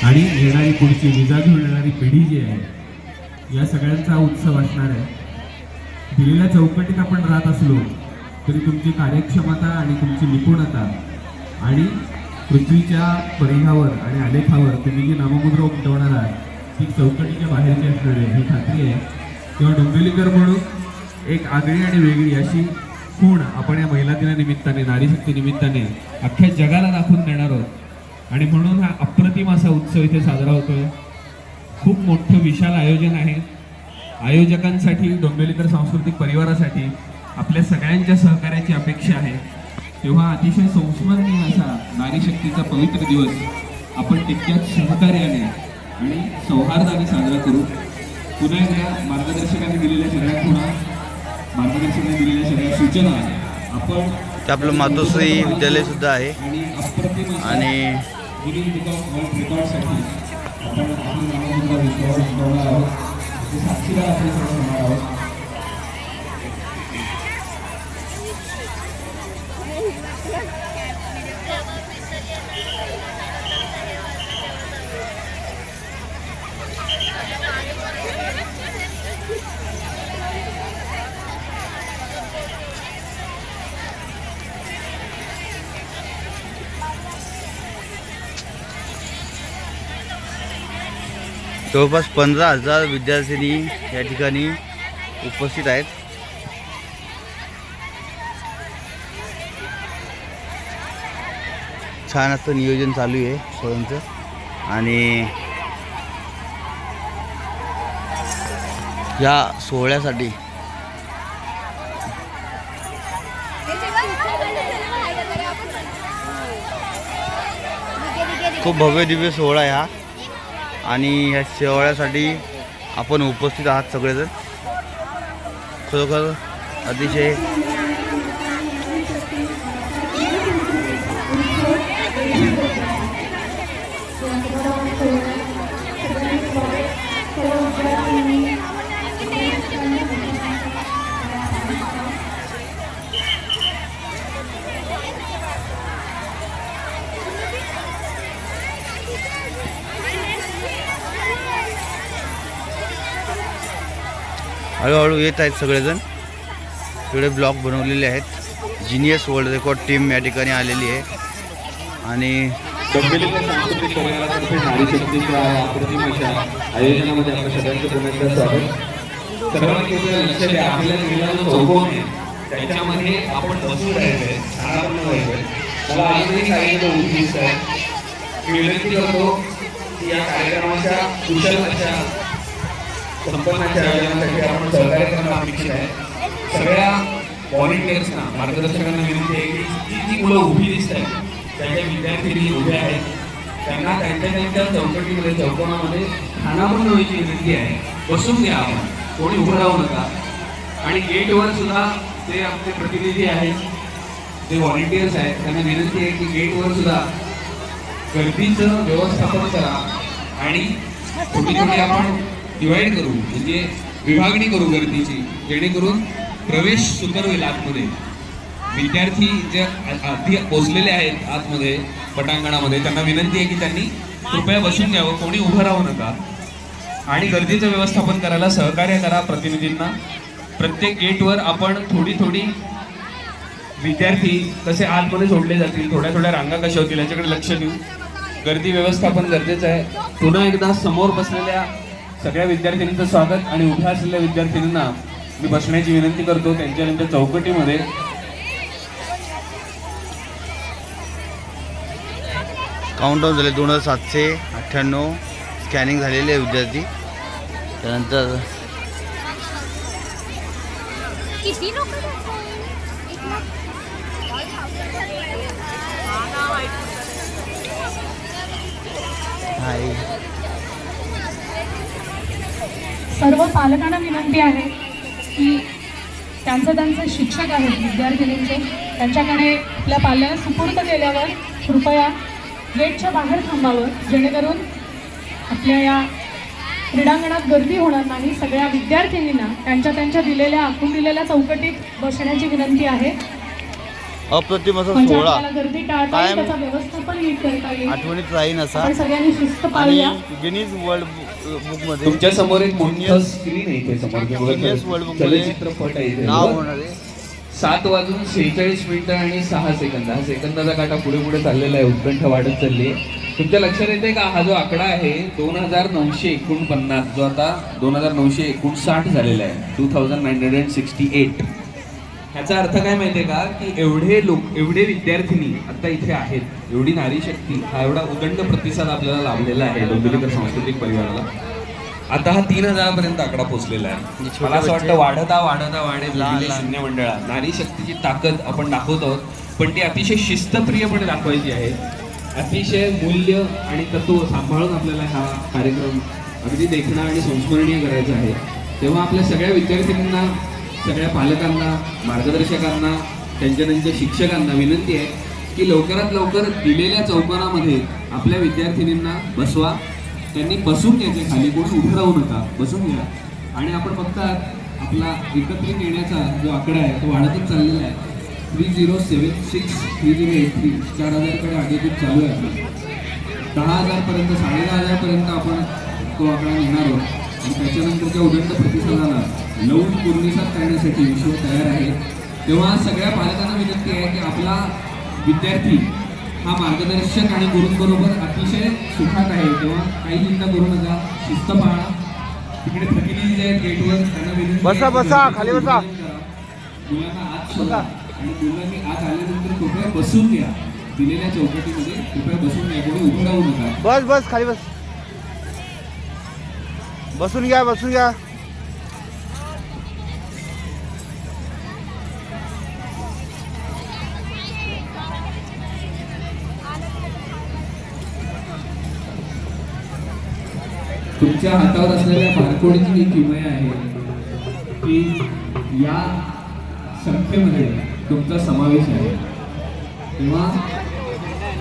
आणि येणारी पुढची विजा घेऊन येणारी पिढी जी आहे या सगळ्यांचा उत्सव असणार आहे. दिलेल्या चौकटीत आपण राहत असलो तरी तुमची कार्यक्षमता आणि तुमची निपुणता आणि पृथ्वीच्या परिघावर आणि आलेखावर तुम्ही जी नाममुद्रा उमटवणार आहात ती चौकटीच्या बाहेरची असणार आहे ही खात्री आहे. तेव्हा डोंबिवलीकर म्हणून एक आगळी आणि वेगळी अशी खूण आपण या महिला दिनानिमित्ताने नारी शक्ती निमित्ताने अख्ख्या जगाला दाखवून देणार आहोत. आणि म्हणून हा अप्रतिम असा उत्सव इथे साजरा होतोय. खूप मोठं विशाल आयोजन आहे. आयोजकांसाठी डोंबिवलीकर सांस्कृतिक परिवारासाठी आपल्या सगळ्यांच्या सहकार्याची अपेक्षा आहे. तेव्हा अतिशय संस्मरणीय असा नारी शक्तीचा पवित्र दिवस आपण तितक्याच सहकार्याने आणि सौहार्दाने साजरा करू. पुन्हा एकदा मार्गदर्शकांनी दिलेल्या सगळ्या खुणा, मार्गदर्शकांनी दिलेल्या सगळ्या सूचना आपण आपलं मातोश्री विद्यालय सुद्धा आहे आणि रेकॉर्डसाठी आपण आपली नाममुद्रा विश्वास आहोत. साक्षीदार आपले सर्व होणार आहोत. जवळपास 15,000 विद्यार्थिनी या ठिकाणी उपस्थित आहेत. छान असं नियोजन चालू आहे सोहळ्यांचं आणि या सोहळ्यासाठी खूप भव्य दिव्य सोहळा आहे हा आणि ह्या सोहळ्यासाठी आपण उपस्थित आहात सगळेजण. खरोखर अतिशय हळूहळू येत आहेत सगळेजण. इकडे ब्लॉग बनवलेले आहेत. जिनियस वर्ल्ड रेकॉर्ड टीम या ठिकाणी आलेली आहे आणि डोंबिवलीकर सांस्कृतिक परिवारातर्फे नारी शक्तीच्या अप्रतिम अशा आयोजनामध्ये आपल्या सगळ्यांचं पुन्हा एकदा स्वागत. सर्वांनी लक्ष द्या, आपल्याला दिलेला जो चौकोन आहे त्याच्यामध्ये आपण बसून राहायचंय, आराम व्हायचंय. मला अजूनही सांगितलं उद्दिष्ट आहे. मी विनंती करतो की या कार्यक्रमाच्या कुशल अशा संपन्नाच्या आयोजनासाठी आपण सहकार्य करणं अपेक्षित आहे. सगळ्या व्हॉलेंटियर्सना, मार्गदर्शकांना विनंती आहे की जी मुलं उभी दिसत आहेत त्यांच्या विद्यार्थ्यांनी उभे आहेत त्यांना त्यांच्या चौकटीमध्ये चौकोनामध्ये खानाबंद व्हायची विनंती आहे. बसून घ्या, आपण कोणी उभं राहू नका. आणि गेटवर सुद्धा ते आमचे प्रतिनिधी आहेत, जे व्हॉलेंटियर्स आहेत, त्यांना विनंती आहे की गेटवर सुद्धा गर्दीचं व्यवस्थापन करा आणि थोडी आपण डिवाइड करू, म्हणजे विभागणी करू गर्दीची, जेणेकरून प्रवेश सुकर होईल आतमध्ये. विद्यार्थी जे आधी पोचलेले आहेत आतमध्ये पटांगणामध्ये त्यांना विनंती आहे की त्यांनी कृपया बसून घ्यावं, कोणी उभं राहू नका आणि गर्दीचं व्यवस्थापन करायला सहकार्य करा प्रतिनिधींना. प्रत्येक गेटवर आपण थोडी विद्यार्थी कसे आतमध्ये सोडले जातील, थोड्या रांगा कशा होतील याच्याकडे लक्ष देऊ. गर्दी व्यवस्थापन गरजेचं आहे. पुन्हा एकदा समोर बसलेल्या सगळ्या विद्यार्थ्यांचं स्वागत आणि उभ्या असलेल्या विद्यार्थ्यांना मी बसण्याची विनंती करतो त्यांच्या चौकटीमध्ये. काउंटडाऊन झाले 2798 स्कॅनिंग झालेले आहे विद्यार्थी. त्यानंतर सर्व पालकांना विनंती आहे की त्यांचे शिक्षक आहेत विद्यार्थिनींचे, त्यांच्याकडे आपल्या पाल्याला सुपूर्द केल्यावर कृपया गेटच्या बाहेर थांबावं, जेणेकरून आपल्या या क्रीडांगणात गर्दी होणार नाही. सगळ्या विद्यार्थिनींना त्यांच्या दिलेल्या आखून दिलेल्या चौकटीत बसण्याची विनंती आहे. अप्रतिम असा म्हणजे सोहळा आपल्याला गर्दी टाळता कायम येईल, त्याचा व्यवस्थापन नीट करता येईल. आठवणीत राहीन असा. आपण सगळ्यांनी शिस्त आणि पाळूया. गिनीज वर्ल्ड बुकमध्ये तुमच्या समोर एक मोठं स्क्रीन आहे इथे समोर गिनीज वर्ल्ड बुकमध्ये चलचित्रपट आहे इथे. नाव होणार आहे. 7:46 आणि 6 सेकंद. हा सेकंदाचा काटा पुढे पुढे चाललेला आहे, उत्कंठ वाढत चालली आहे. तुमच्या लक्षात येते का हा जो आकडा आहे 2949, जो आता 2959 झालेला आहे, 2968. ह्याचा अर्थ काय माहितीये का, की एवढे विद्यार्थिनी आता इथे आहेत, एवढी नारी शक्ती, हा एवढा उदंड प्रतिसाद आपल्याला लाभलेला आहे डोंबिवलीकर सांस्कृतिक परिवाराला. आता हा 3000 पर्यंत आकडा पोहोचलेला आहे. मला असं वाटतं वाढेल डोंबिवली शून्य मंडळा. नारी शक्तीची ताकद आपण दाखवत आहोत, पण ती अतिशय शिस्तप्रियपणे दाखवायची आहे. अतिशय मूल्य आणि तत्व सांभाळून आपल्याला हा कार्यक्रम अगदी देखणा आणि संस्मरणीय करायचा आहे. तेव्हा आपल्या सगळ्या विद्यार्थ्यांना, सगळ्या पालकांना, मार्गदर्शकांना, त्यांच्या शिक्षकांना विनंती आहे की लवकरात लवकर दिलेल्या चौकोनामध्ये आपल्या विद्यार्थिनींना बसवा. त्यांनी बसून घ्यायचे, खाली कोणी उभं राहू नका, बसून घ्या. आणि आपण फक्त आपला एकत्रित येण्याचा जो आकडा आहे तो वाढतच चाललेला आहे. 3076 3083 4000कडे आगेकूच चालू आहे. 10,000 पर्यंत, 10,500 पर्यंत आपण तो आकडा नेणार आहोत. आणि त्याच्यानंतरच्या उदंड प्रतिसादाला लवून पूर्णिसात करण्यासाठी विश्व तयार आहे. तेव्हा सगळ्या पालकांना विनंती आहे की आपला विद्यार्थी हा मार्गदर्शक आणि गुरूंबरोबर अतिशय सुखात आहे. तेव्हा काही चिंता करू नका, शिस्त पाळा. तिकडे प्रतिनिधी जे आहेत गेटवर त्यांना विनंती बसा, आहे की बसा, गर्दी खाली बसा. मुलांना आत सोडा आणि मुलांनी आत आल्यानंतर कृपया बसून घ्या. दिलेल्या चौकटीमध्ये कृपया बसून घ्या, कोणी उभं राहू नका. बस खाली बस. बसून घ्या. तुमच्या हातावर असलेल्या बारकोडीची ही किमया आहे की या संख्येमध्ये तुमचा समावेश आहे. तेव्हा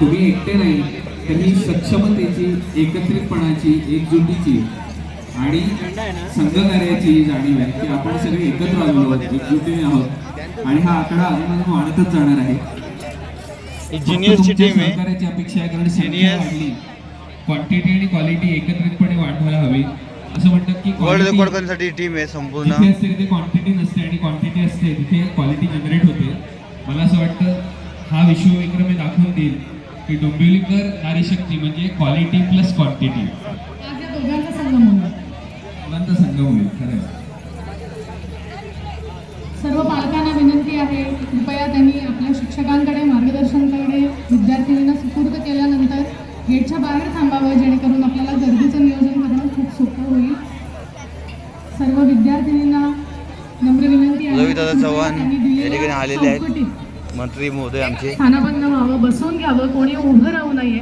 तुम्ही एकटे नाही, तर ही सक्षमतेची, एकत्रितपणाची, एकजुटीची आणि संघकार्याची जाणीव आहे की आपण सगळे एकत्र आलो आहोत, एकजुटीने आहोत. आणि हा आकडा अजून वाढतच जाणार आहे. जिनियसची टीम आहे. सहकार्याची अपेक्षा आहे, कारण संख्या वाढली, क्वांटिटी आणि क्वालिटी एकत्रितपणे वाढवायला हवी. असं म्हणतात की वर्ल्ड रेकॉर्ड करण्यासाठी टीम आहे संपूर्ण. जिथे असते तिथे क्वांटिटी नसते आणि क्वांटिटी असते तिथे क्वालिटी जनरेट होते. मला असं वाटतं हा विश्वविक्रम हे दाखवून देईल की डोंबिवलीकर नारी शक्ती म्हणजे क्वालिटी प्लस क्वांटिटी. आज या दोघांचा संगम होईल. मुलांचा संगम होईल. खरं सर्व पालकांना विनंती आहे की कृपया त्यांनी आपल्या शिक्षकांकडे, मार्गदर्शकांकडे विद्यार्थिनींना सुपूर्द केल्यानंतर गेटच्या बाहेर थांबावं, जेणेकरून आपल्याला गर्दीचं नियोजन करणं खूप सोपं होईल. सर्व विद्यार्थिनींना नम्र विनंती आहे रविदादा चव्हाण या ठिकाणी आलेले आहेत. चौकटीत मंत्री महोदय आमचे. स्थानापन्न व्हावं, बसून घ्यावं, कोणी उभं राहू नये.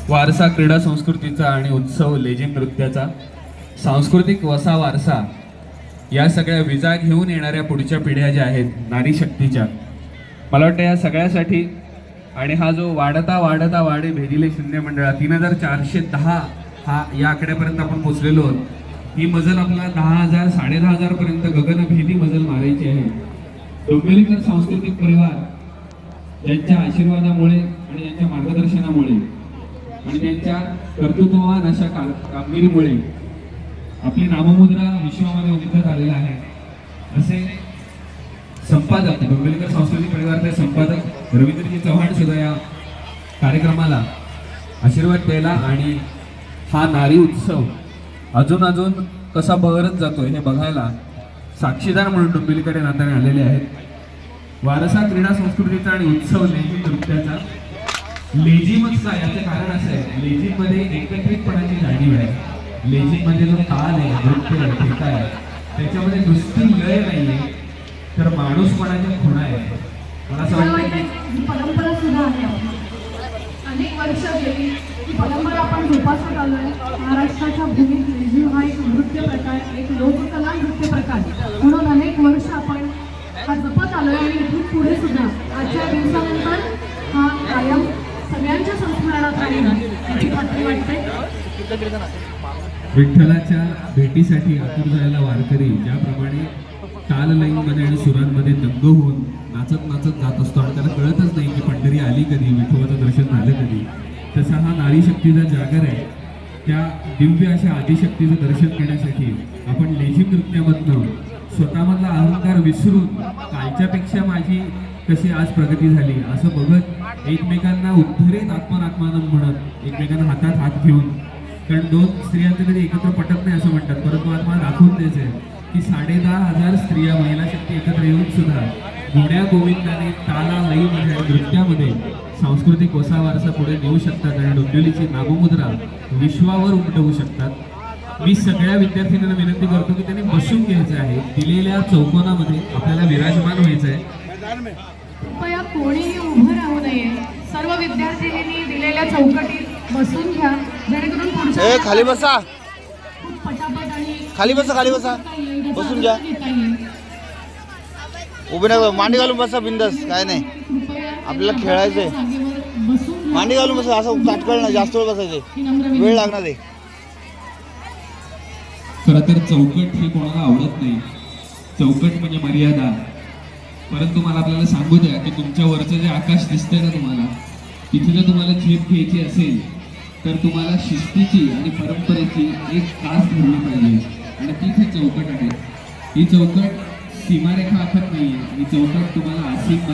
वारसा क्रीडा संस्कृतीचा आणि उत्सव लेझिम नृत्याचा सांस्कृतिक वसा वारसा या सगळ्या विजा घेऊन येणाऱ्या पुढच्या पिढ्या ज्या आहेत नारी शक्तीच्या, मला वाटतं या सगळ्यासाठी. आणि हा जो वाढता वाढे भेदिले शून्य मंडळा 3410 हा या आकड्यापर्यंत आपण पोहोचलेलो आहोत. ही मजल आपल्याला 10,000 10,500 पर्यंत गगनभेदी मजल मारायची आहे. डोंबिवलीकर सांस्कृतिक परिवार ज्यांच्या आशीर्वादामुळे आणि त्यांच्या मार्गदर्शनामुळे आणि त्यांच्या कर्तृत्ववान अशा कामगिरीमुळे आपली नाममुद्रा विश्वामध्ये उदित आलेला आहे. असे संपादक, डोंबिवलीकर सांस्कृतिक परिवाराचे संपादक रवींद्रजी चव्हाण सुद्धा या कार्यक्रमाला आशीर्वाद द्यायला आणि हा नारी उत्सव अजून कसा बहरत जातोय हे बघायला साक्षीदार म्हणून डोंबिवलीकडे नात्याने आलेले आहेत. वारसा क्रीडा संस्कृतीचा आणि उत्सव लेझिम नृत्याचा. लेझिमचा याचं कारण असं आहे, लेझिममध्ये एकत्रितपणाची जाणीव आहे. लेझिममध्ये जो ताल आहे, नृत्य आहे, ठेका आहे, त्याच्यामध्ये नुसती लय नाही आहे तर माणूसपणाच्या खुणा आहे. मला असं वाटतं ही परंपरा सुद्धा आहे आपली. अनेक वर्ष गेली ही परंपरा आपण जोपासत आलोय. महाराष्ट्राच्या भूमीत लेझिम हा एक नृत्य प्रकार, एक लोककला नृत्य प्रकार म्हणून अनेक वर्ष आपण हा जपत आलोय आणि इथून पुढे सुद्धा आजच्या दिवसानंतर हा कायम सगळ्यांच्या संस्मरणात राहील याची खात्री वाटते. विठ्ठलाच्या भेटीसाठी आतुर जायला वारकरी, ज्याप्रमाणे ताल लयीमध्ये आणि सुरांमध्ये दंग होऊन नाचत नाचत जात असतो आणि त्याला कळतच नाही की पंढरी आली कधी, विठोबाचं दर्शन झालं कधी. तसा हा नारी शक्तीचा जागर आहे. त्या दिव्य अशा आदिशक्तीचं दर्शन घेण्यासाठी आपण लेझिम नृत्यामधनं स्वतःमधला अहंकार विसरून कालच्यापेक्षा माझी कशी आज प्रगती झाली असं बघत एकमेकांना उद्धरेत आत्मनात्मानं म्हणत एकमेकांना हातात हात घेऊन, कारण दोन स्त्रियांचे कधी एकत्र पटत नाही असं म्हणतात, परंतु आज मला दाखवून द्यायचं आहे की 10,500 स्त्रिया महिला शक्ती एकत्र येऊन सुद्धा गुण्या गोविंदाने ताला लईमध्ये आणि नृत्यामध्ये सांस्कृतिक वसा वारसा पुढे नेऊ शकतात आणि डोंबिवलीची नाममुद्रा विश्वावर उमटवू शकतात. मी सगळ्या विद्यार्थ्यांना विनंती करतो की त्यांनी बसून घ्यायचं आहे. दिलेल्या चौकोनामध्ये आपल्याला विराजमान व्हायचं आहे. कृपया कोणीही उभं राहू नये. सर्व विद्यार्थिनींनी दिलेल्या चौकटीत बसून घ्या, जेणेकरून पुढच्या खाली बसा, खूप पटापट आणि खाली बसा, खाली बसा, बसून घ्या. घेता येईल. उभे नका, मांडी घालून बसा बिंदास, काय नाही. कृपया आपल्याला खेळायचंय. जागेवर बसून घ्या. मांडी घालून बसा, असं ताटकळ नाही, जास्त वेळ बसायचे, ही नम्र वेळ विनंती. लागणार आहे. खरं तर चौकट हे कोणाला आवडत नाही. चौकट म्हणजे मर्यादा. परंतु मला आपल्याला सांगू द्या की तुमच्या वरचं जे आकाश दिसतंय ना तुम्हाला, तिथे जर तुम्हाला झेप घ्यायची असेल तर तुम्हाला शिस्तीची आणि परंपरेची एक कास धरली पाहिजे आणि तीच ही चौकट आहे. ही चौकट सीमारेखा आखत नाहीये. ही चौकट तुम्हाला आसिक